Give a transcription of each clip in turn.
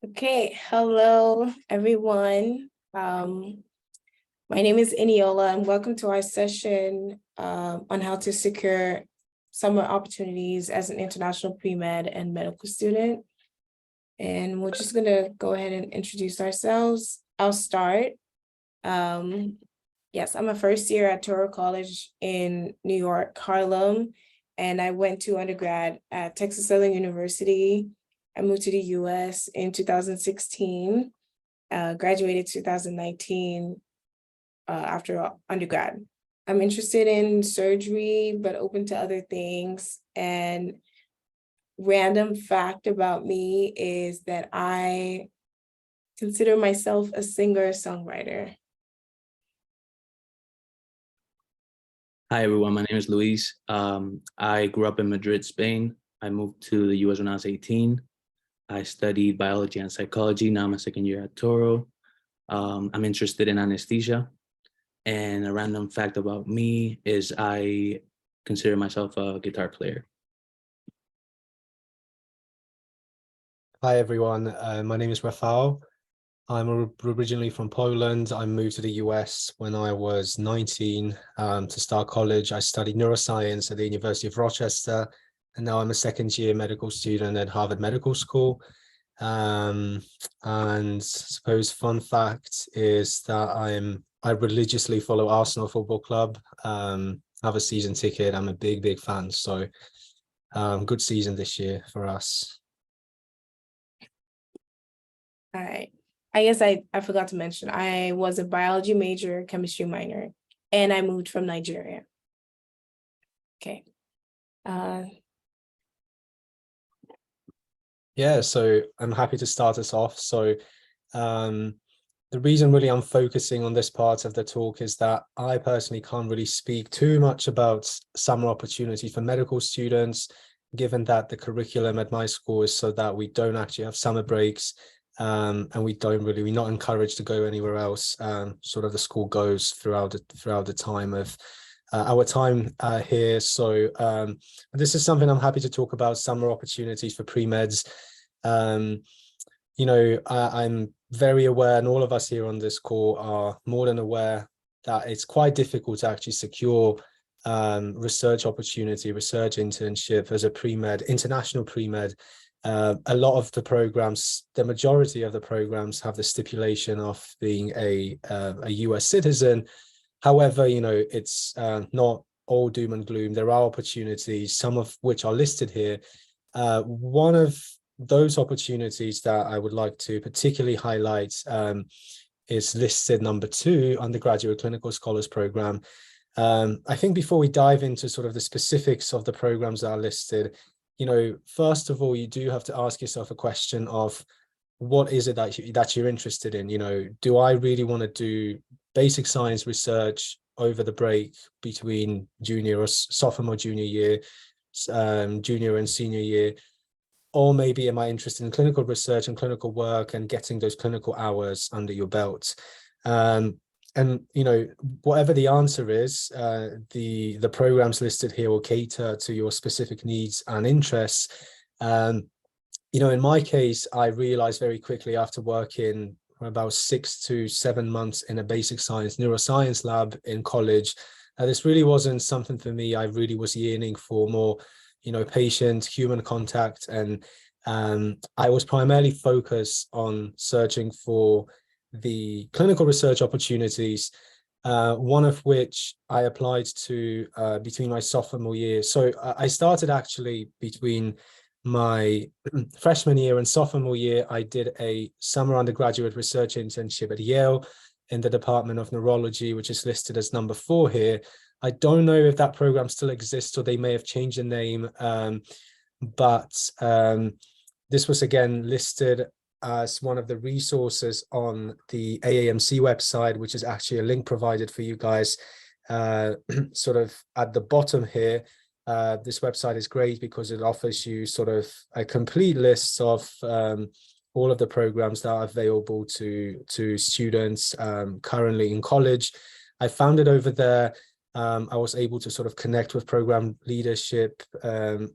Okay, hello everyone. My name is Eniola and welcome to our session on how to secure summer opportunities as an international pre-med and medical student. And we're just gonna go ahead and introduce ourselves. I'll start. Yes, I'm a first year at Touro College in New York, Harlem, and I went to undergrad at Texas Southern University. I moved to the US in 2016, graduated 2019 after undergrad. I'm interested in surgery, but open to other things. And random fact about me is that I consider myself a singer-songwriter. Hi, everyone. My name is Luis. I grew up in Madrid, Spain. I moved to the US when I was 18. I studied biology and psychology. Now I'm a second year at Touro. I'm interested in anesthesia. And a random fact about me is I consider myself a guitar player. Hi, everyone. My name is Rafael. I'm originally from Poland. I moved to the US when I was 19 to start college. I studied neuroscience at the University of Rochester, and now I'm a second year medical student at Harvard Medical School. And I suppose fun fact is that I religiously follow Arsenal Football Club. Have a season ticket. I'm a big fan. So good season this year for us. All right. I guess I forgot to mention, I was a biology major, chemistry minor, and I moved from Nigeria. Okay. Yeah, so I'm happy to start us off. So the reason really I'm focusing on this part of the talk is that I personally can't really speak too much about summer opportunities for medical students, given that the curriculum at my school is so that we don't actually have summer breaks. And we're not encouraged to go anywhere else. Sort of the school goes throughout the time of our time here. So this is something I'm happy to talk about, summer opportunities for pre-meds. I'm very aware, and all of us here on this call are more than aware that it's quite difficult to actually secure research opportunity, research internship as a pre-med, international pre-med. A lot of the programs, the majority of the programs have the stipulation of being a US citizen. However, it's not all doom and gloom. There are opportunities, some of which are listed here. One of those opportunities that I would like to particularly highlight is listed number 2, undergraduate clinical scholars program. I think before we dive into sort of the specifics of the programs that are listed, first of all, you do have to ask yourself a question of what is it that you're interested in? Do I really want to do basic science research over the break between sophomore, junior year, junior and senior year? Or maybe am I interested in clinical research and clinical work and getting those clinical hours under your belt? And whatever the answer is, the programs listed here will cater to your specific needs and interests. In my case, I realized very quickly after working about 6 to 7 months in a basic science neuroscience lab in college, this really wasn't something for me. I really was yearning for more patient human contact, and I was primarily focused on searching for the clinical research opportunities, one of which I applied to between my sophomore year. So I started actually between my freshman year and sophomore year. I did a summer undergraduate research internship at Yale in the Department of Neurology, which is listed as number 4 here. I don't know if that program still exists or they may have changed the name, but this was again listed as one of the resources on the AAMC website, which is actually a link provided for you guys sort of at the bottom here. This website is great because it offers you sort of a complete list of all of the programs that are available to students currently in college. I found it over there. I was able to sort of connect with program leadership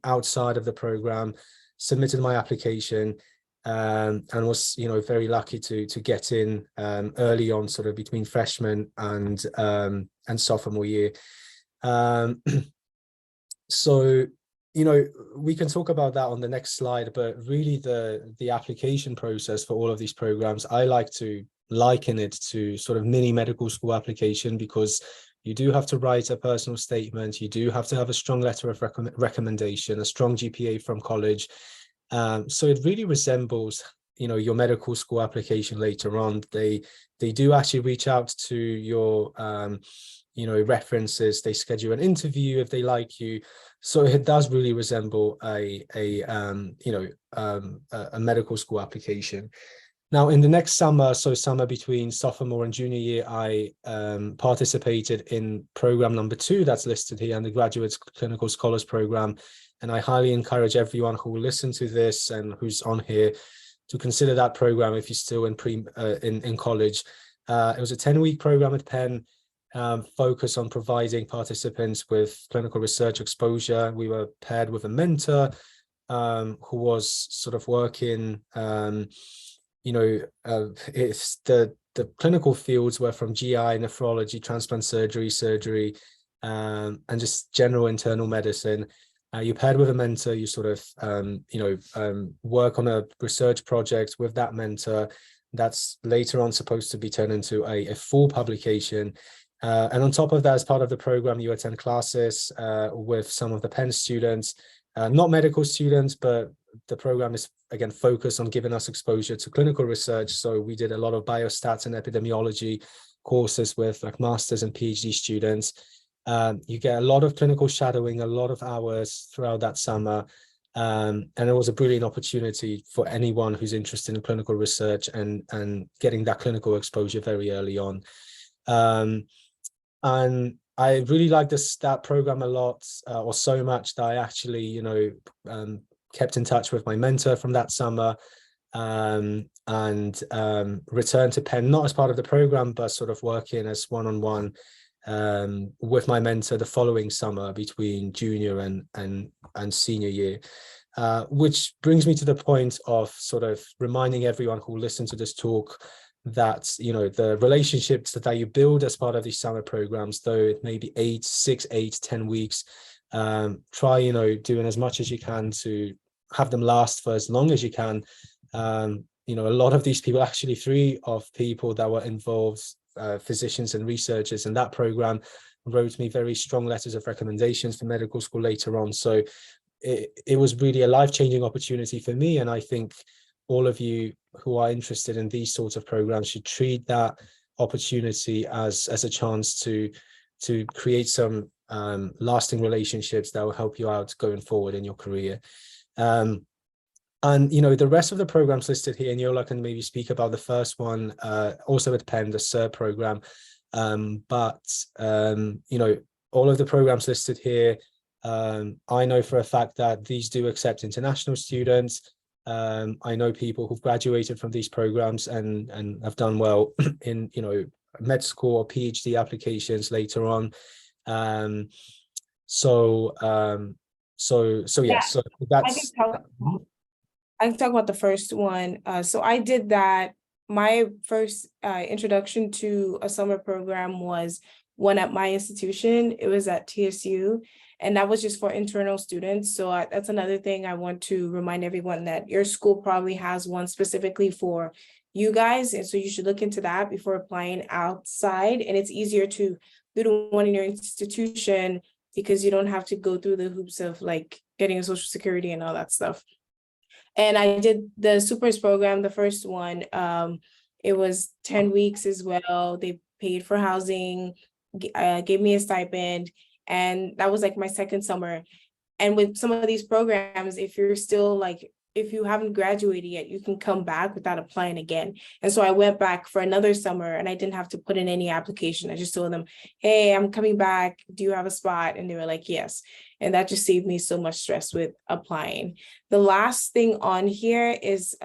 outside of the program, submitted my application, and was, you know, very lucky to get in early on, sort of between freshman and sophomore year. So, you know, we can talk about that on the next slide, but really the application process for all of these programs, I like to liken it to sort of mini medical school application, because you do have to write a personal statement, you do have to have a strong letter of recommendation, a strong GPA from college. So it really resembles, you know, your medical school application later on. They do actually reach out to your you know, references, they schedule an interview if they like you. So it does really resemble a medical school application. Now, in the next summer, so summer between sophomore and junior year, I participated in program number 2 that's listed here, undergraduate clinical scholars program. And I highly encourage everyone who will listen to this and who's on here to consider that program if you're still in college. It was a 10-week program at Penn, focus on providing participants with clinical research exposure. We were paired with a mentor who was sort of working, it's the clinical fields were from GI, nephrology, transplant surgery, and just general internal medicine. You're paired with a mentor, you sort of, work on a research project with that mentor that's later on supposed to be turned into a full publication. And on top of that, as part of the program, you attend classes with some of the Penn students, not medical students, but the program is, again, focused on giving us exposure to clinical research. So we did a lot of biostats and epidemiology courses with like masters and PhD students. You get a lot of clinical shadowing, a lot of hours throughout that summer. And it was a brilliant opportunity for anyone who's interested in clinical research and getting that clinical exposure very early on. And I really liked that program a lot, or so much that I actually, kept in touch with my mentor from that summer, and returned to Penn, not as part of the program, but sort of working as one-on-one with my mentor the following summer between junior and senior year. Which brings me to the point of sort of reminding everyone who listens to this talk that, the relationships that you build as part of these summer programs, though it may be 10 weeks, try, doing as much as you can to have them last for as long as you can. A lot of these people, actually 3 of people that were involved, physicians and researchers in that program, wrote me very strong letters of recommendations for medical school later on. So it was really a life-changing opportunity for me. And I think all of you who are interested in these sorts of programs should treat that opportunity as a chance to create some lasting relationships that will help you out going forward in your career. And the rest of the programs listed here, and Yola can maybe speak about the first one, also at Penn, the SIR program. But all of the programs listed here, I know for a fact that these do accept international students. I know people who've graduated from these programs and have done well in, med school or PhD applications later on. So that's. I can talk about the first one. So I did that. My first introduction to a summer program was one at my institution. It was at TSU, and that was just for internal students. So that's another thing I want to remind everyone, that your school probably has one specifically for you guys. And so you should look into that before applying outside. And it's easier to do the one in your institution because you don't have to go through the hoops of like getting a social security and all that stuff. And I did the SUPERS program, the first one. It was 10 weeks as well. They paid for housing, gave me a stipend, and that was like my second summer. And with some of these programs, if you're still if you haven't graduated yet, you can come back without applying again. And so I went back for another summer and I didn't have to put in any application. I just told them, hey, I'm coming back. Do you have a spot? And they were like, yes. And that just saved me so much stress with applying. The last thing on here is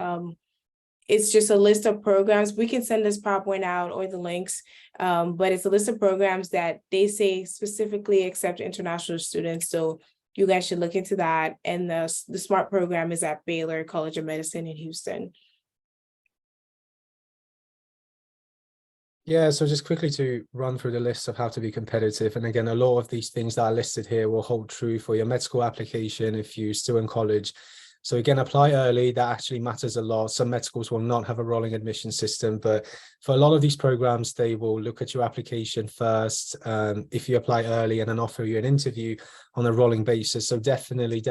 it's just a list of programs. We can send this PowerPoint out or the links, but it's a list of programs that they say specifically accept international students. So you guys should look into that. And the SMART program is at Baylor College of Medicine in Houston. Yeah, so just quickly to run through the list of how to be competitive. And again, a lot of these things that are listed here will hold true for your med school application if you're still in college. So again, apply early. That actually matters a lot. Some med schools will not have a rolling admission system, but for a lot of these programs, they will look at your application first. If you apply early and then offer you an interview on a rolling basis. So definitely,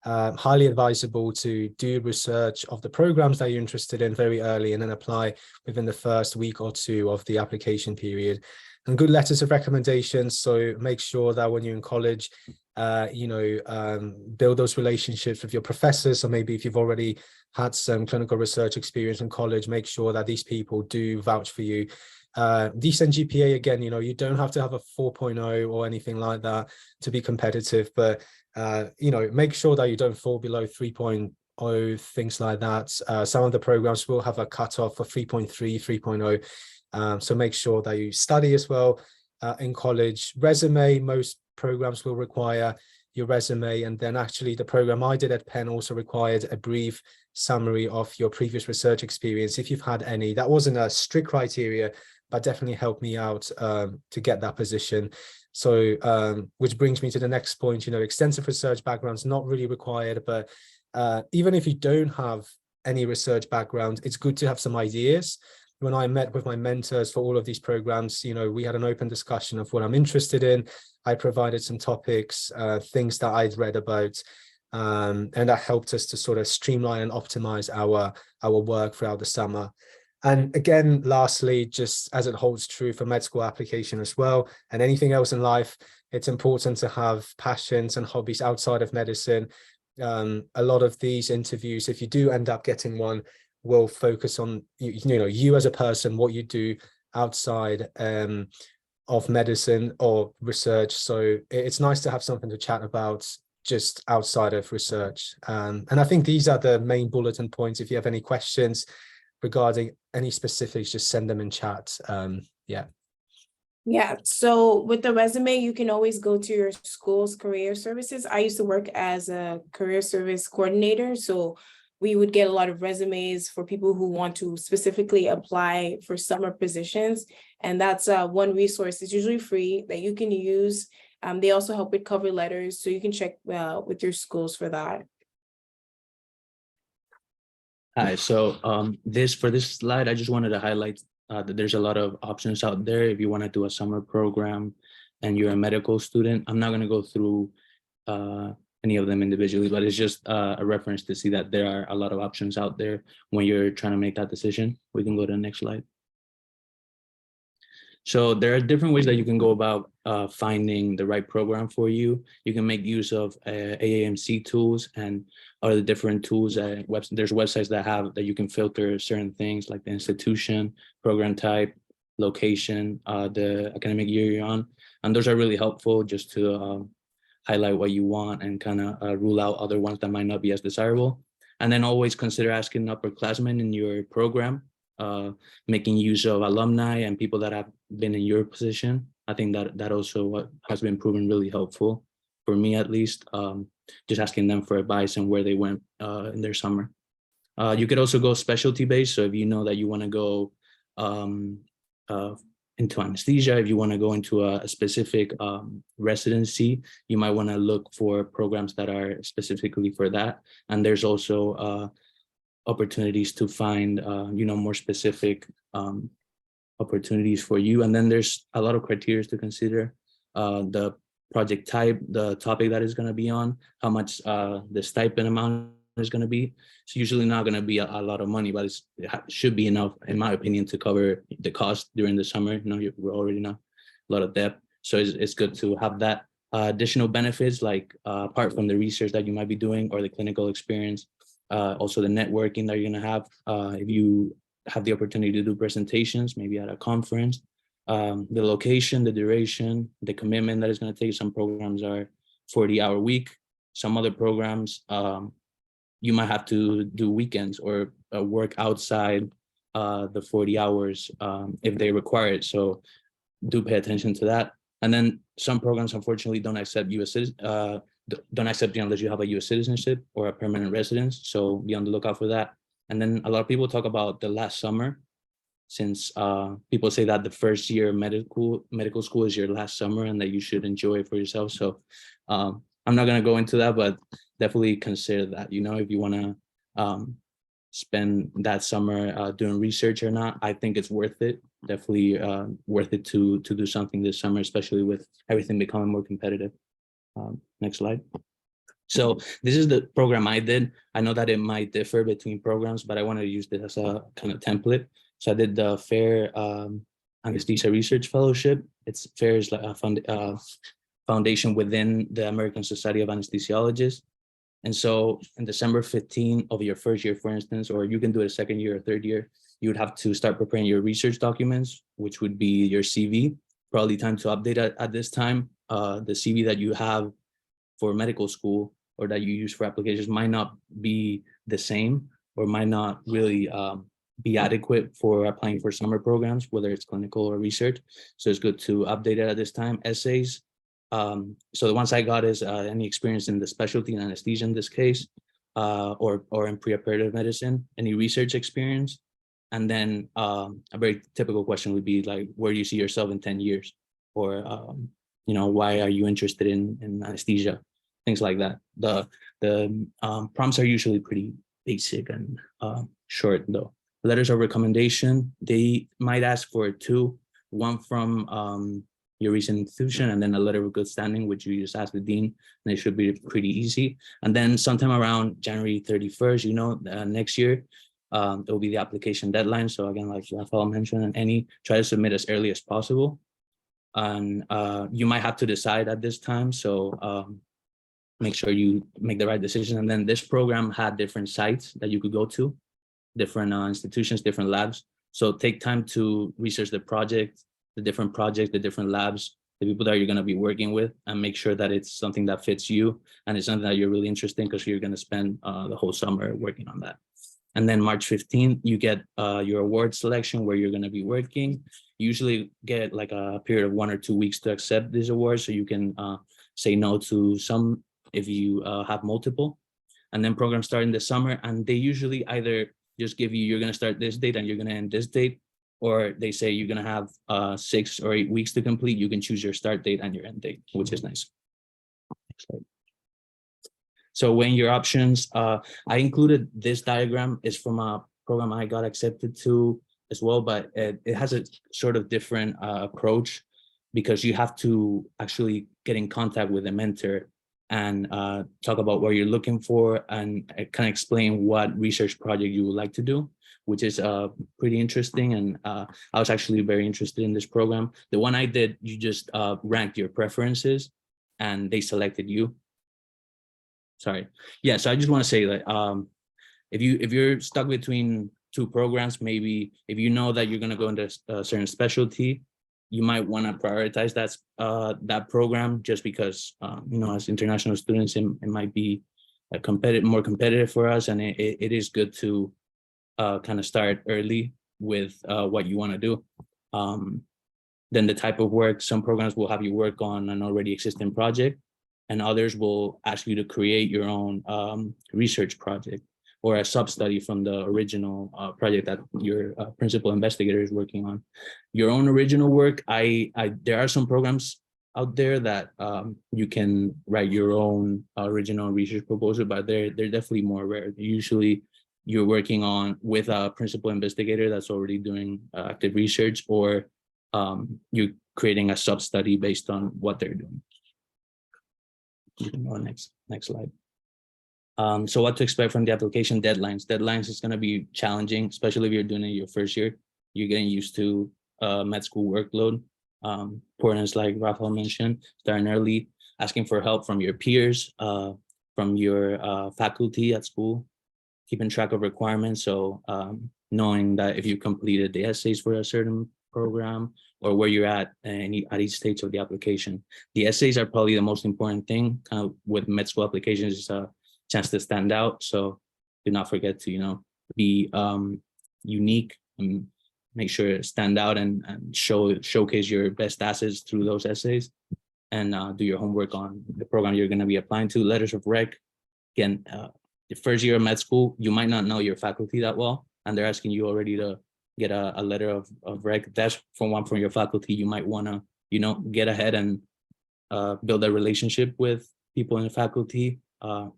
highly advisable to do research of the programs that you're interested in very early and then apply within the first week or two of the application period. And good letters of recommendations. So make sure that when you're in college, build those relationships with your professors. So maybe if you've already had some clinical research experience in college, make sure that these people do vouch for you. Decent GPA, again, you don't have to have a 4.0 or anything like that to be competitive, but make sure that you don't fall below 3.0, things like that. Some of the programs will have a cutoff for 3.3, 3.0. So make sure that you study as well in college. Resume, most programs will require your resume. And then actually the program I did at Penn also required a brief summary of your previous research experience, if you've had any. That wasn't a strict criteria, but definitely helped me out to get that position. So which brings me to the next point, extensive research background's not really required, but even if you don't have any research background, it's good to have some ideas. When I met with my mentors for all of these programs, we had an open discussion of what I'm interested in. I provided some topics, things that I'd read about, and that helped us to sort of streamline and optimize our work throughout the summer. And again, lastly, just as it holds true for med school application as well, and anything else in life, it's important to have passions and hobbies outside of medicine. A lot of these interviews, if you do end up getting one, will focus on you as a person, what you do outside of medicine or research. So it's nice to have something to chat about just outside of research. And I think these are the main bulletin points. If you have any questions regarding any specifics, just send them in chat. Yeah, so with the resume, you can always go to your school's career services. I used to work as a career service coordinator, so we would get a lot of resumes for people who want to specifically apply for summer positions. And that's one resource. It's usually free that you can use. They also help with cover letters, so you can check with your schools for that. Hi, so for this slide, I just wanted to highlight that there's a lot of options out there if you want to do a summer program and you're a medical student. I'm not going to go through any of them individually, but it's just a reference to see that there are a lot of options out there when you're trying to make that decision. We can go to the next slide. So there are different ways that you can go about finding the right program for you. You can make use of AAMC tools and other different tools. There's websites that you can filter certain things like the institution, program type, location, the academic year you're on. And those are really helpful just to highlight what you want and kind of rule out other ones that might not be as desirable. And then always consider asking upperclassmen in your program, making use of alumni and people that have been in your position. I think that also has been proven really helpful for me, at least, just asking them for advice and where they went in their summer. You could also go specialty based. So if you know that you want to go into anesthesia, if you want to go into a specific residency, you might want to look for programs that are specifically for that. And there's also opportunities to find more specific opportunities for you. And then there's a lot of criteria to consider: the project type, the topic that is going to be on, how much the stipend amount is going to be. It's usually not going to be a lot of money, but it should be enough, in my opinion, to cover the cost during the summer. We're already not a lot of debt, so it's good to have that additional benefits, like apart from the research that you might be doing or the clinical experience, also the networking that you're going to have if you have the opportunity to do presentations, maybe at a conference, the location, the duration, the commitment that it's going to take. Some programs are 40-hour week. Some other programs, you might have to do weekends or work outside the 40 hours if they require it. So do pay attention to that. And then some programs, unfortunately, don't accept U.S. don't accept you unless you have a U.S. citizenship or a permanent residence. So be on the lookout for that. And then a lot of people talk about the last summer, since people say that the first year of medical school is your last summer and that you should enjoy it for yourself. So I'm not going to go into that, but definitely consider that, if you want to spend that summer doing research or not. I think it's worth it. Definitely worth it to do something this summer, especially with everything becoming more competitive. Next slide. So this is the program I did. I know that it might differ between programs, but I wanted to use this as a kind of template. So I did the FAIR Anesthesia Research Fellowship. FAIR is like a foundation within the American Society of Anesthesiologists. And so in December 15 of your first year, for instance, or you can do it a second year or third year, you would have to start preparing your research documents, which would be your CV. Probably time to update at this time. The CV that you have for medical school or that you use for applications might not be the same or might not really be adequate for applying for summer programs, whether it's clinical or research. So it's good to update it at this time. Essays. So the ones I got is any experience in the specialty in anesthesia in this case, or in pre-operative medicine, any research experience. And then a very typical question would be like, where do you see yourself in 10 years? Or, why are you interested in anesthesia? Things like that. The prompts are usually pretty basic and short though. Letters of recommendation, they might ask for two, one from your recent institution and then a letter of good standing, which you just ask the dean, and it should be pretty easy. And then sometime around January 31st, next year, it will be the application deadline. So again, like Rafael mentioned, and try to submit as early as possible. And you might have to decide at this time. So make sure you make the right decision. And then this program had different sites that you could go to, different institutions, different labs. So take time to research the project, the different projects, the different labs, the people that you're going to be working with, and make sure that it's something that fits you and it's something that you're really interested in, because you're going to spend the whole summer working on that. And then March 15th, you get your award selection where you're going to be working. You usually get like a period of 1 or 2 weeks to accept this award, so you can say no to some if you have multiple. And then programs start in the summer, and they usually either just give you, you're going to start this date and you're going to end this date, or they say you're going to have 6 or 8 weeks to complete. You can choose your start date and your end date, which is nice. Next slide. So weighing your options, I included this diagram. Is from a program I got accepted to as well, but it has a sort of different approach, because you have to actually get in contact with a mentor and talk about what you're looking for and kind of explain what research project you would like to do, which is pretty interesting. And I was actually very interested in this program. The one I did, you just ranked your preferences and they selected you. Sorry. Yeah, so I just want to say that if you're stuck between two programs, maybe if you know that you're going to go into a certain specialty, you might want to prioritize that program, just because as international students, it might be more competitive for us, and it is good to kind of start early with what you want to do. Then the type of work, some programs will have you work on an already existing project, and others will ask you to create your own research project or a sub-study from the original project that your principal investigator is working on. Your own original work, there are some programs out there that you can write your own original research proposal, but they're definitely more rare. Usually you're working on with a principal investigator that's already doing active research, or you're creating a sub-study based on what they're doing. You can go next slide. So what to expect from the application deadlines. Deadlines is going to be challenging, especially if you're doing it your first year. You're getting used to med school workload. Importance, like Rafael mentioned, starting early, asking for help from your peers, from your faculty at school, keeping track of requirements. So knowing that if you completed the essays for a certain program, or where you're at each stage of the application. The essays are probably the most important thing with med school applications. It's a chance to stand out. So do not forget to, be unique and make sure to stand out and showcase your best assets through those essays. and do your homework on the program you're going to be applying to. Letters of rec. Again, the first year of med school, you might not know your faculty that well, and they're asking you already to get a letter of rec. That's from your faculty. You might want to, get ahead and build a relationship with people in the faculty,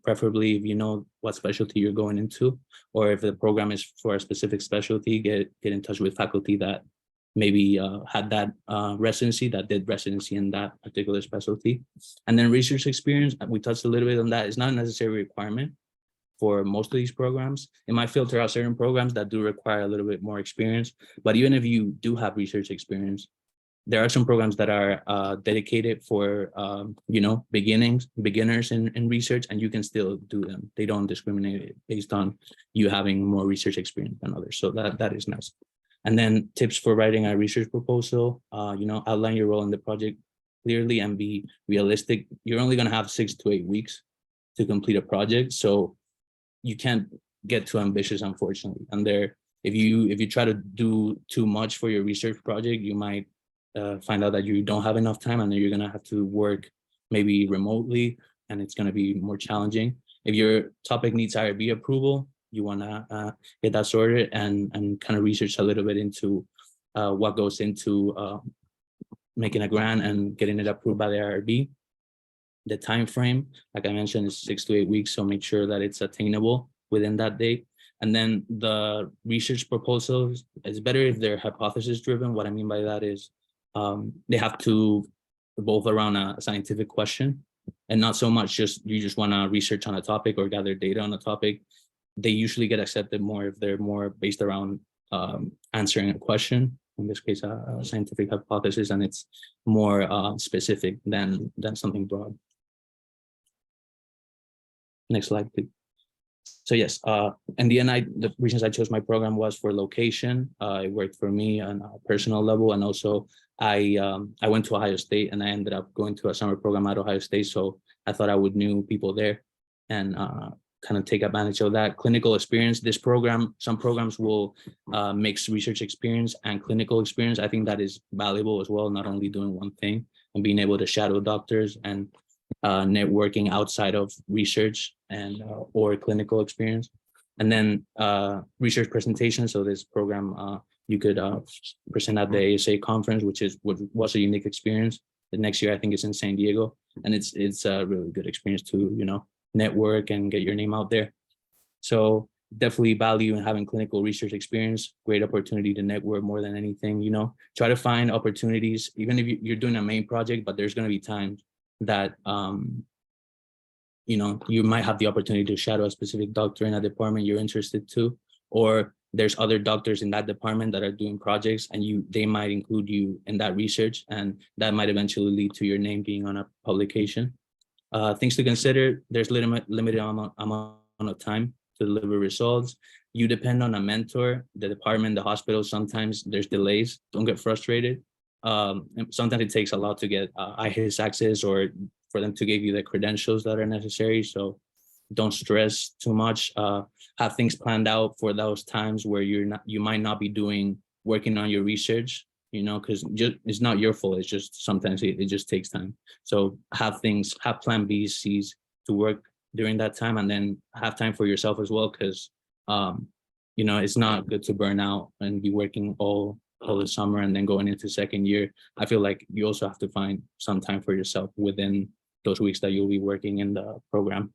preferably if you know what specialty you're going into, or if the program is for a specific specialty, get in touch with faculty that maybe had that residency, that did residency in that particular specialty. And then research experience, we touched a little bit on that. It's not a necessary requirement for most of these programs. It might filter out certain programs that do require a little bit more experience, but even if you do have research experience, there are some programs that are dedicated for, beginners in research, and you can still do them. They don't discriminate based on you having more research experience than others. So that is nice. And then tips for writing a research proposal, outline your role in the project clearly and be realistic. You're only going to have 6 to 8 weeks to complete a project. So you can't get too ambitious, unfortunately. And if you try to do too much for your research project, you might find out that you don't have enough time, and then you're going to have to work maybe remotely, and it's going to be more challenging. If your topic needs IRB approval, you want to get that sorted and kind of research a little bit into what goes into making a grant and getting it approved by the IRB. The time frame, like I mentioned, is 6 to 8 weeks, so make sure that it's attainable within that date. And then the research proposals, it's better if they're hypothesis driven. What I mean by that is they have to revolve around a scientific question, and not so much you just want to research on a topic or gather data on a topic. They usually get accepted more if they're more based around answering a question, in this case, a scientific hypothesis, and it's more specific than something broad. Next slide, please. So yes, in the end, the reasons I chose my program was for location. It worked for me on a personal level, and also I went to Ohio State, and I ended up going to a summer program at Ohio State. So I thought I would know people there and kind of take advantage of that clinical experience. This program, some programs will mix research experience and clinical experience. I think that is valuable as well, not only doing one thing and being able to shadow doctors and networking outside of research and or clinical experience. And then research presentation. So this program, you could present at the ASA conference, which was a unique experience. The next year, I think it's in San Diego, and it's a really good experience to, network and get your name out there. So definitely value in having clinical research experience, great opportunity to network more than anything, try to find opportunities, even if you're doing a main project, but there's going to be times that, you might have the opportunity to shadow a specific doctor in a department you're interested to, or there's other doctors in that department that are doing projects, and they might include you in that research, and that might eventually lead to your name being on a publication. Things to consider: there's limited amount of time to deliver results. You depend on a mentor, the department, the hospital. Sometimes there's delays. Don't get frustrated. Sometimes it takes a lot to get IHIS access or for them to give you the credentials that are necessary. So don't stress too much. Have things planned out for those times where you might not be working on your research, because it's not your fault. It's just sometimes it just takes time. So have plan B's, C's to work during that time, and then have time for yourself as well, because it's not good to burn out and be working all the summer and then going into second year. I feel like you also have to find some time for yourself within those weeks that you'll be working in the program.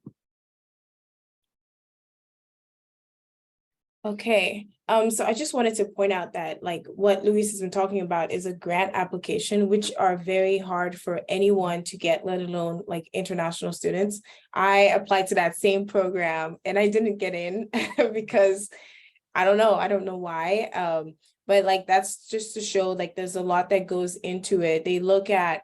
Okay, so I just wanted to point out that what Luis has been talking about is a grant application, which are very hard for anyone to get, let alone international students. I applied to that same program and I didn't get in because I don't know why. But that's just to show there's a lot that goes into it. They look at,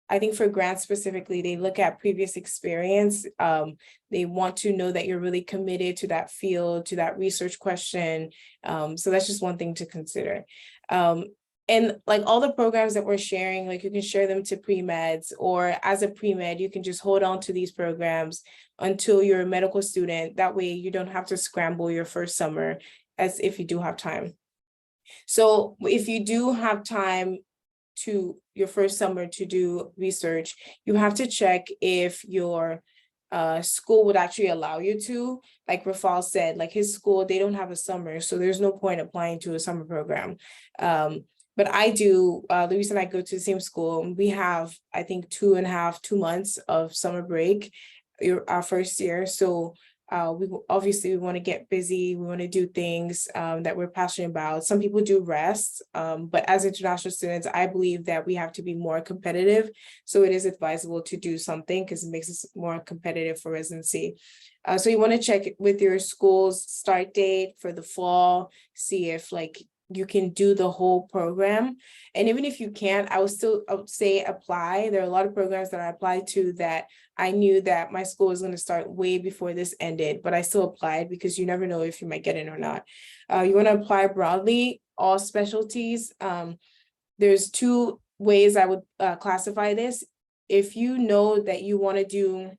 I think for grants specifically, they look at previous experience. They want to know that you're really committed to that field, to that research question. So that's just one thing to consider. And all the programs that we're sharing, you can share them to pre-meds, or as a pre-med, you can just hold on to these programs until you're a medical student. That way you don't have to scramble your first summer, as if you do have time. So if you do have time to your first summer to do research, you have to check if your school would actually allow you to. Like Rafal said, like his school, they don't have a summer, so there's no point applying to a summer program. But I do, Luis and I go to the same school, and we have, I think, 2 months of summer break, our first year. So we want to get busy. We want to do things that we're passionate about. Some people do rest, but as international students, I believe that we have to be more competitive. So it is advisable to do something because it makes us more competitive for residency. So you want to check with your school's start date for the fall, see if like you can do the whole program. And even if you can't, I would say apply. There are a lot of programs that I applied to that I knew that my school was going to start way before this ended, but I still applied because you never know if you might get in or not. You want to apply broadly, all specialties. There's 2 ways I would classify this. If you know that you want to do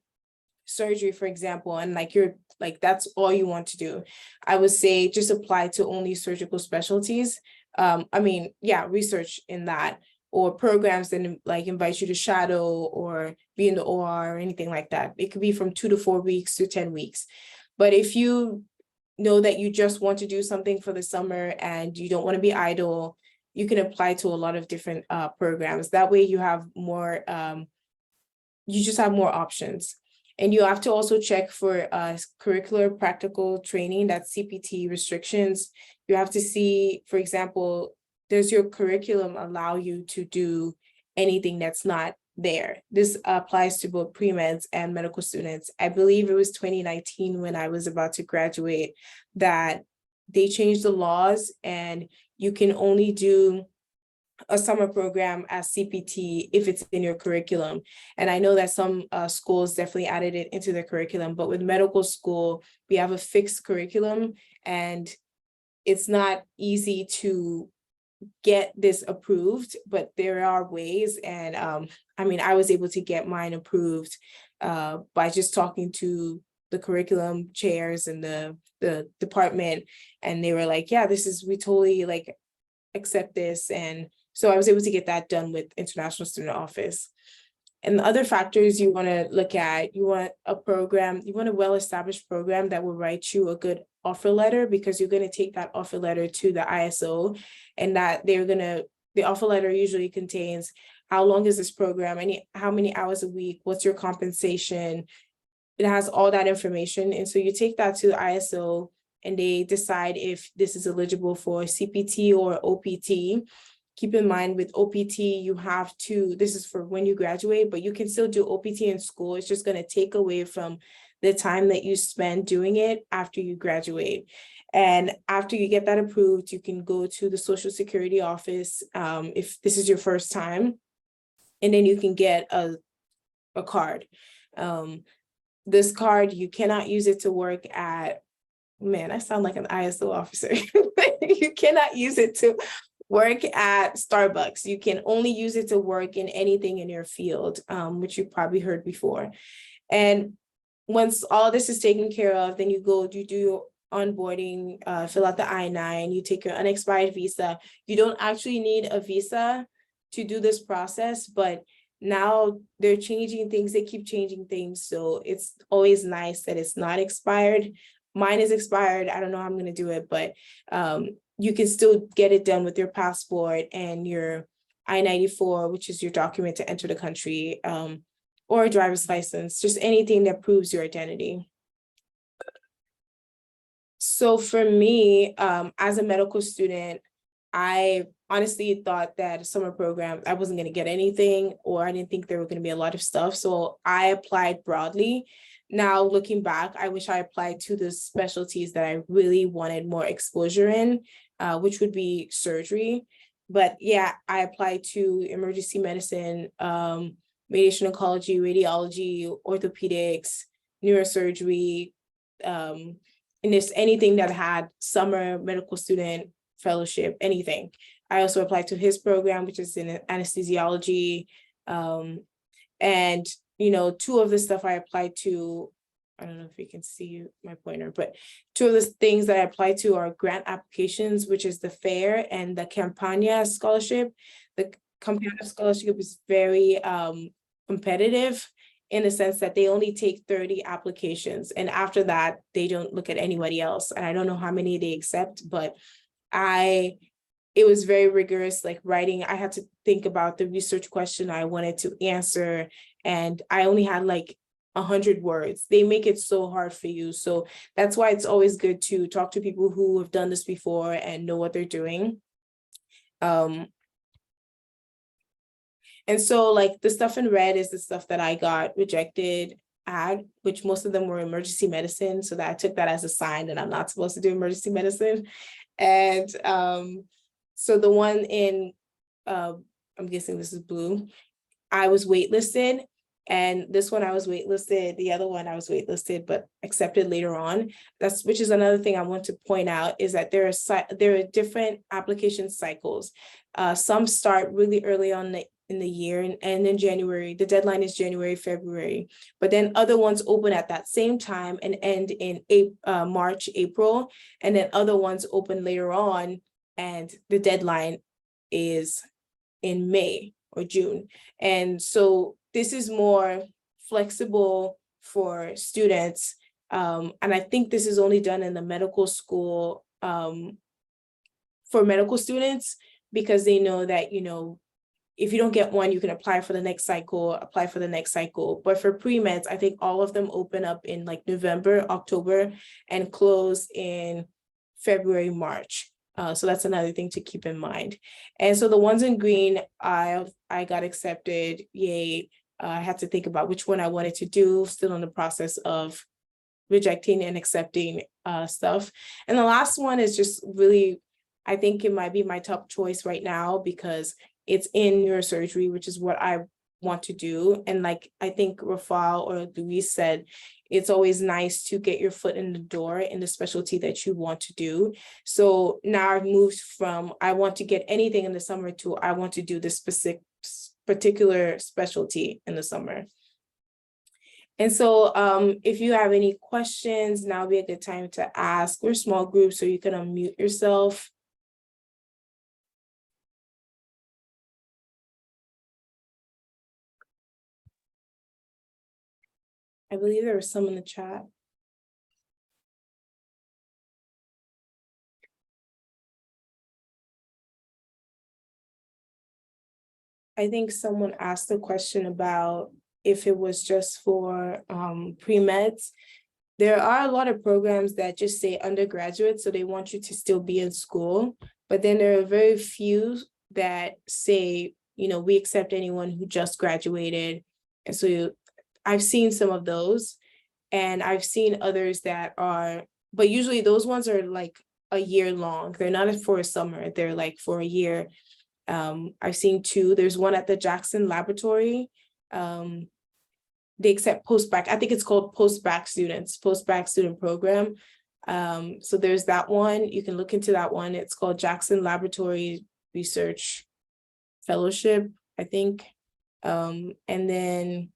surgery, for example, and like that's all you want to do, I would say just apply to only surgical specialties. Research in that, or programs that like invite you to shadow or be in the OR or anything like that. It could be from 2 to 4 weeks to 10 weeks. But if you know that you just want to do something for the summer and you don't want to be idle, you can apply to a lot of different programs. That way you have more, you just have more options. And you have to also check for curricular practical training, that's CPT restrictions. You have to see, for example, does your curriculum allow you to do anything that's not there? This applies to both pre-meds and medical students. I believe it was 2019 when I was about to graduate that they changed the laws and you can only do a summer program as CPT if it's in your curriculum. And I know that some schools definitely added it into their curriculum, but with medical school, we have a fixed curriculum and it's not easy to get this approved, but there are ways. And I was able to get mine approved by just talking to the curriculum chairs and the department. And they were like, yeah, we totally like accept this. And so I was able to get that done with International Student Office. And the other factors you want to look at, you want a well-established program that will write you a good offer letter, because you're going to take that offer letter to the ISO, and that the offer letter usually contains how long is this program, how many hours a week, what's your compensation. It has all that information. And so you take that to the ISO and they decide if this is eligible for CPT or OPT. Keep in mind with OPT, this is for when you graduate, but you can still do OPT in school. It's just going to take away from the time that you spend doing it after you graduate. And after you get that approved, you can go to the Social Security office if this is your first time, and then you can get a card. This card, you cannot use it to work at, I sound like an ISO officer. You cannot use it to work at Starbucks. You can only use it to work in anything in your field, which you probably heard before. And once all this is taken care of, then you do your onboarding, fill out the I-9, you take your unexpired visa. You don't actually need a visa to do this process, but now they're changing things, they keep changing things. So it's always nice that it's not expired. Mine is expired. I don't know how I'm going to do it, but you can still get it done with your passport and your I-94, which is your document to enter the country, or a driver's license, just anything that proves your identity. So for me, as a medical student, I honestly thought that summer program, I wasn't going to get anything, or I didn't think there were going to be a lot of stuff. So I applied broadly. Now, looking back, I wish I applied to the specialties that I really wanted more exposure in, which would be surgery. But yeah, I applied to emergency medicine, radiation oncology, radiology, orthopedics, neurosurgery, and just anything that had summer medical student fellowship, anything. I also applied to his program, which is in anesthesiology. And, two of the stuff I applied to, I don't know if you can see my pointer, but two of the things that I applied to are grant applications, which is the FAIR and the Campagna scholarship. The competitive scholarship is very competitive in the sense that they only take 30 applications, and after that, they don't look at anybody else. And I don't know how many they accept, but it was very rigorous, like writing. I had to think about the research question I wanted to answer, and I only had like 100 words. They make it so hard for you. So that's why it's always good to talk to people who have done this before and know what they're doing. And so like the stuff in red is the stuff that I got rejected at, which most of them were emergency medicine. So that I took that as a sign that I'm not supposed to do emergency medicine. And so the one in, I'm guessing this is blue, I was waitlisted. And this one I was waitlisted, the other one I was waitlisted, but accepted later on. Which is another thing I want to point out, is that there are different application cycles. Some start really early on in the year, and in January, the deadline is January, February, but then other ones open at that same time and end in March, April, and then other ones open later on, and the deadline is in May or June. And so this is more flexible for students. And I think this is only done in the medical school for medical students, because they know that, you know, if you don't get one, you can apply for the next cycle, But for pre-meds, I think all of them open up in like November, October, and close in February, March. So that's another thing to keep in mind. And so the ones in green, I got accepted, yay. I had to think about which one I wanted to do, still in the process of rejecting and accepting stuff. And the last one is just really, I think it might be my top choice right now, because it's in neurosurgery, which is what I want to do. And like, I think Rafal or Luis said, it's always nice to get your foot in the door in the specialty that you want to do. So now I've moved from, I want to get anything in the summer, to I want to do this particular specialty in the summer. And so if you have any questions, now would be a good time to ask. We're small groups, so you can unmute yourself. I believe there was some in the chat. I think someone asked a question about if it was just for pre-meds. There are a lot of programs that just say undergraduate, so they want you to still be in school. But then there are very few that say, you know, we accept anyone who just graduated. And so I've seen some of those, and I've seen others that are, but usually those ones are like a year long. They're not for a summer, they're like for a year. I've seen two. There's one at the Jackson Laboratory. They accept post-bac. I think it's called post-bac student program. So there's that one. You can look into that one. It's called Jackson Laboratory Research Fellowship, I think. And then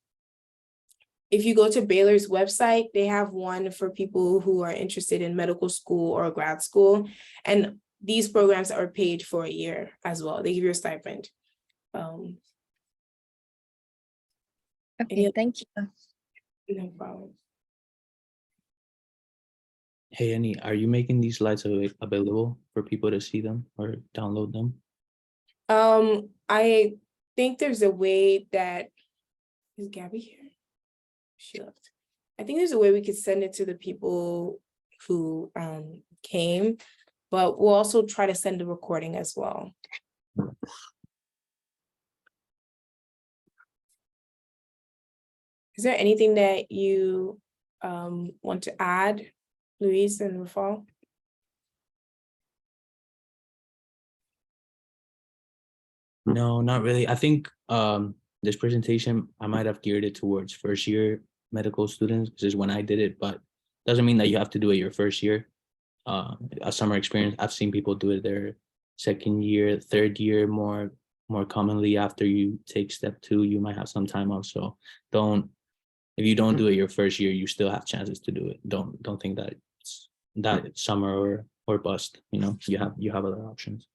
if you go to Baylor's website, they have one for people who are interested in medical school or grad school. And these programs are paid for a year as well. They give you a stipend. Okay, thank you. No problem. Hey, Annie, are you making these slides available for people to see them or download them? I think there's a way that, is Gabby here? She left. I think there's a way we could send it to the people who came, but we'll also try to send a recording as well. Is there anything that you want to add, Luis and Rafal? No, not really. I think this presentation, I might have geared it towards first year medical students, because is when I did it, but doesn't mean that you have to do it your first year. A summer experience, I've seen people do it their second year, third year, more commonly after you take step 2, you might have some time off. So if you don't do it your first year, you still have chances to do it. Don't think that it's that summer or bust, you know, you have other options.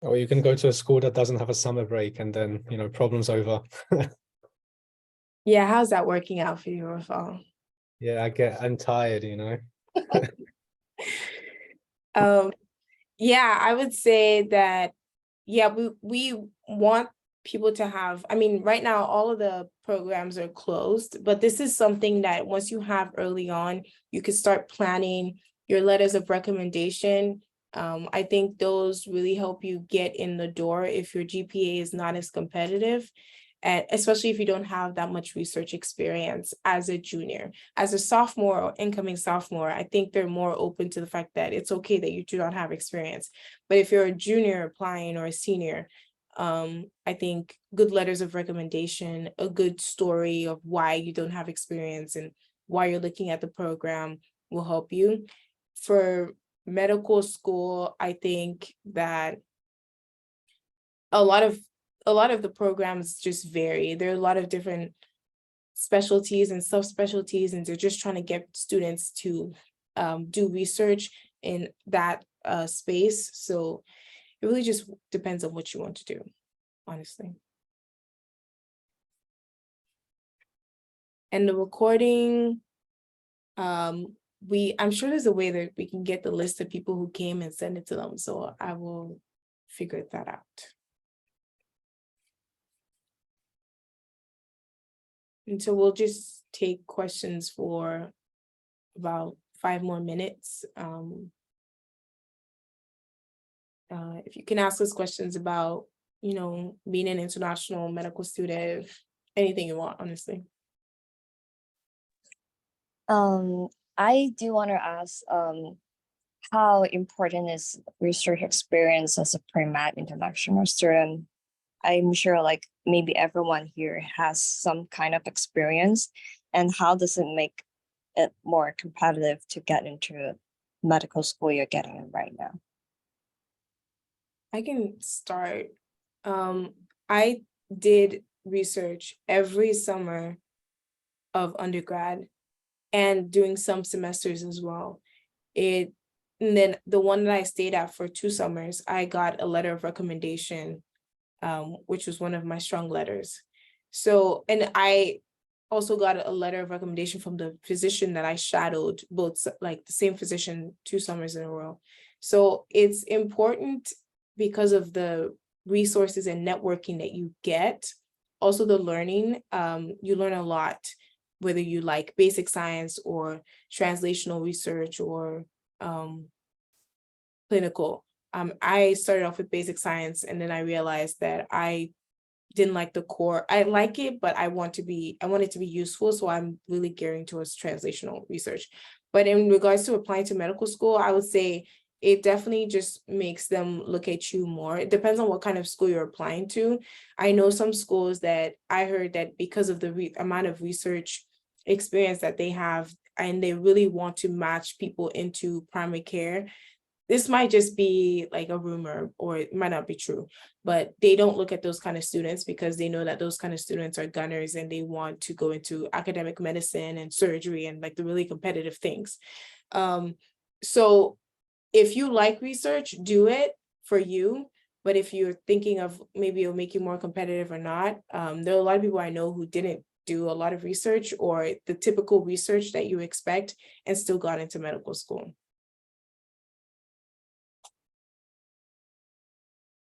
Or you can go to a school that doesn't have a summer break and then, you know, problems over. Yeah, how's that working out for you, Rafal? Yeah, I'm tired, you know. Yeah, I would say that, yeah, we want people to have, I mean, right now, all of the programs are closed, but this is something that once you have early on, you could start planning your letters of recommendation. I think those really help you get in the door if your GPA is not as competitive. And especially if you don't have that much research experience as a junior. As a sophomore or incoming sophomore, I think they're more open to the fact that it's okay that you do not have experience. But if you're a junior applying or a senior, I think good letters of recommendation, a good story of why you don't have experience and why you're looking at the program will help you. For medical school, I think that a lot of the programs just vary. There are a lot of different specialties and subspecialties, and they're just trying to get students to do research in that space. So it really just depends on what you want to do, honestly. And the recording, I'm sure there's a way that we can get the list of people who came and send it to them. So I will figure that out. And so we'll just take questions for about 5 more minutes. If you can ask us questions about, you know, being an international medical student, anything you want, honestly. I do want to ask, how important is research experience as a pre-med international student? I'm sure like maybe everyone here has some kind of experience, and how does it make it more competitive to get into medical school you're getting in right now? I can start. I did research every summer of undergrad and doing some semesters as well. And then the one that I stayed at for 2 summers, I got a letter of recommendation, which was one of my strong letters. So, and I also got a letter of recommendation from the physician that I shadowed, both like the same physician 2 summers in a row. So it's important because of the resources and networking that you get. Also the learning, you learn a lot, whether you like basic science or translational research or clinical. I started off with basic science, and then I realized that I didn't like the core. I like it, but I want it to be useful. So I'm really gearing towards translational research. But in regards to applying to medical school, I would say it definitely just makes them look at you more. It depends on what kind of school you're applying to. I know some schools that I heard that because of the amount of research experience that they have, and they really want to match people into primary care. This might just be like a rumor, or it might not be true, but they don't look at those kind of students because they know that those kind of students are gunners and they want to go into academic medicine and surgery and like the really competitive things. So if you like research, do it for you. But if you're thinking of maybe it'll make you more competitive or not, there are a lot of people I know who didn't do a lot of research or the typical research that you expect and still got into medical school.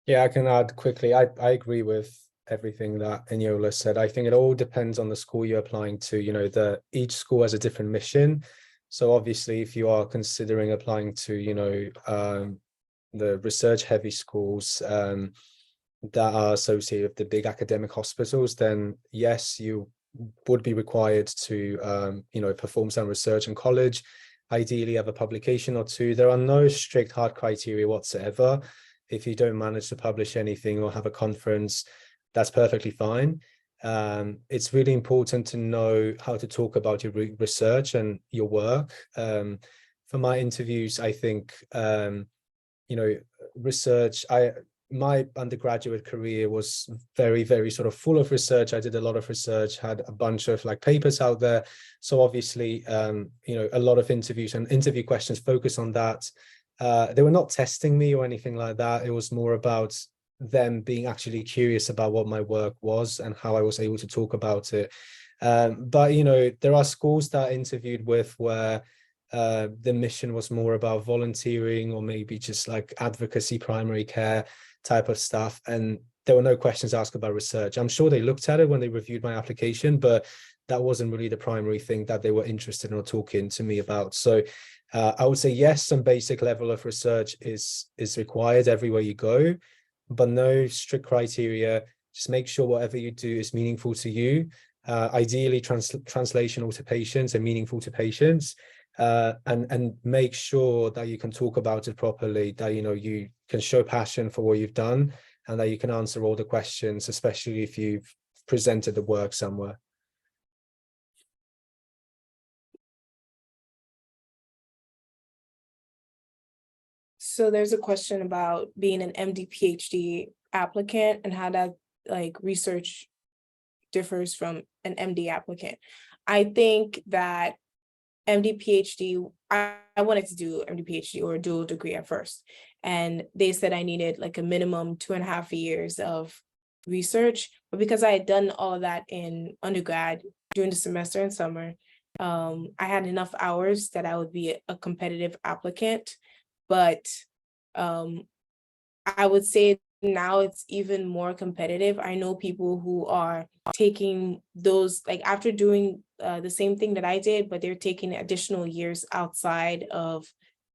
Yeah, I can add quickly. I agree with everything that Eniola said. I think it all depends on the school you're applying to. You know, each school has a different mission. So obviously, if you are considering applying to, you know, the research-heavy schools that are associated with the big academic hospitals, then yes, you would be required to, you know, perform some research in college. Ideally, have a publication or 2. There are no strict hard criteria whatsoever. If you don't manage to publish anything or have a conference, that's perfectly fine. It's really important to know how to talk about your research and your work. For my interviews, I think, you know, research, my undergraduate career was very, very sort of full of research. I did a lot of research, had a bunch of like papers out there. So obviously, you know, a lot of interviews and interview questions focus on that. they were not testing me or anything like that. It was more about them being actually curious about what my work was and how I was able to talk about it. But you know, there are schools that I interviewed with where the mission was more about volunteering or maybe just like advocacy, primary care type of stuff, and there were no questions asked about research. I'm sure they looked at it when they reviewed my application, but that wasn't really the primary thing that they were interested in or talking to me about. So I would say yes, some basic level of research is required everywhere you go, but no strict criteria. Just make sure whatever you do is meaningful to you. Ideally translational to patients and meaningful to patients, and make sure that you can talk about it properly, that you know you can show passion for what you've done, and that you can answer all the questions, especially if you've presented the work somewhere. So there's a question about being an MD PhD applicant and how that like research differs from an MD applicant. I think that MD PhD, I wanted to do MD PhD or a dual degree at first. And they said I needed like a minimum 2.5 years of research. But because I had done all of that in undergrad during the semester and summer, I had enough hours that I would be a competitive applicant. But I would say now it's even more competitive. I know people who are taking those, like after doing the same thing that I did, but they're taking additional years outside of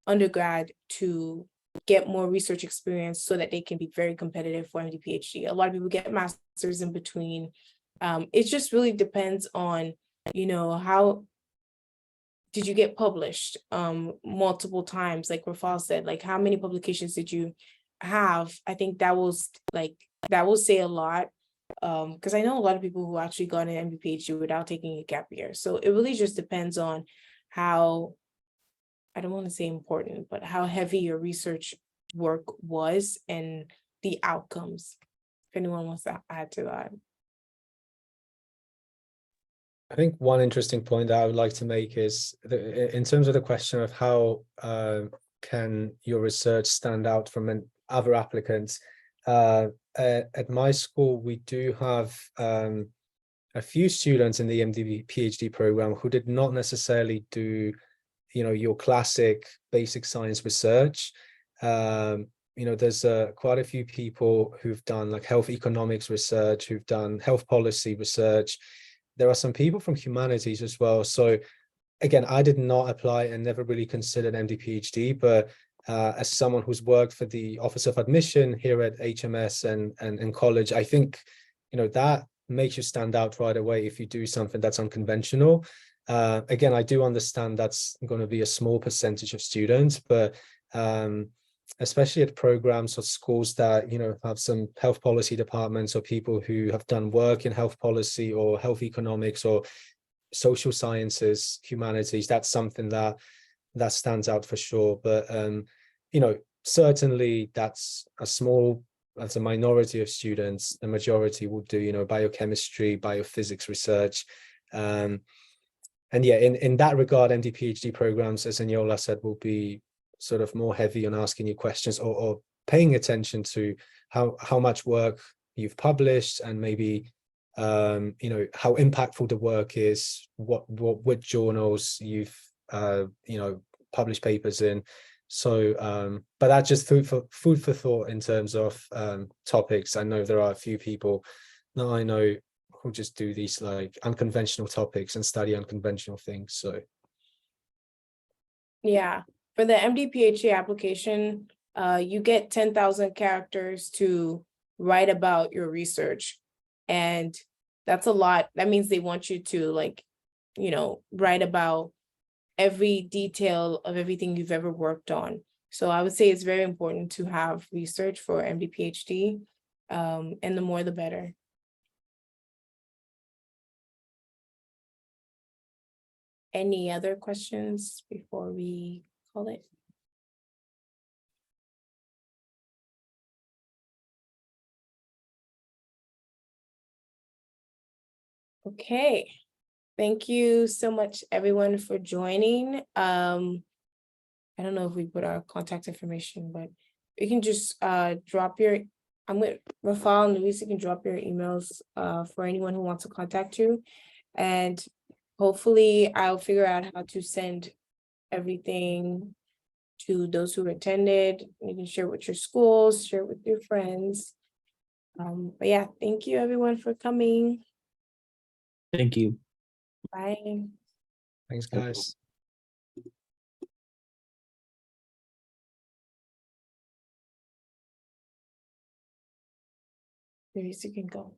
undergrad to get more research experience so that they can be very competitive for MD PhD. A lot of people get masters in between. It just really depends on, you know, how did you get published multiple times, like Rafal said, like how many publications did you have? I think that was like, that will say a lot. Because I know a lot of people who actually got an MD PhD without taking a gap year. So it really just depends on how, I don't want to say important, but how heavy your research work was and the outcomes. If anyone wants to add to that. I think one interesting point that I would like to make is in terms of the question of how can your research stand out from other applicants. At my school, we do have a few students in the MD PhD program who did not necessarily do, you know, your classic basic science research. You know, there's quite a few people who've done like health economics research, who've done health policy research. There are some people from humanities as well. So again, I did not apply and never really considered MD PhD, but as someone who's worked for the Office of Admission here at HMS and in college, I think, you know, that makes you stand out right away if you do something that's unconventional. Again, I do understand that's going to be a small percentage of students, but especially at programs or schools that, you know, have some health policy departments or people who have done work in health policy or health economics or social sciences, humanities, that's something that stands out for sure. But you know, certainly that's a minority of students. The majority will do, you know, biochemistry, biophysics research. And yeah, in that regard, MD PhD programs, as Eniola said, will be sort of more heavy on asking you questions or paying attention to how much work you've published and maybe you know, how impactful the work is, what journals you've you know, published papers in. So but that's just food for thought in terms of topics. I know there are a few people that I know who just do these like unconventional topics and study unconventional things. So Yeah, for the MD PhD application, you get 10,000 characters to write about your research. And that's a lot. That means they want you to, like, you know, write about every detail of everything you've ever worked on. So I would say it's very important to have research for MD PhD, and the more the better. Any other questions before we call it? Okay, thank you so much, everyone, for joining. I I don't know if we put our contact information, but you can just drop your, I'm with Rafal and Luis, you can drop your emails for anyone who wants to contact you. And hopefully I'll figure out how to send everything to those who attended. You can share with your schools, share with your friends. But yeah, thank you everyone for coming. Thank you. Bye. Thanks, guys. Luis, you can go.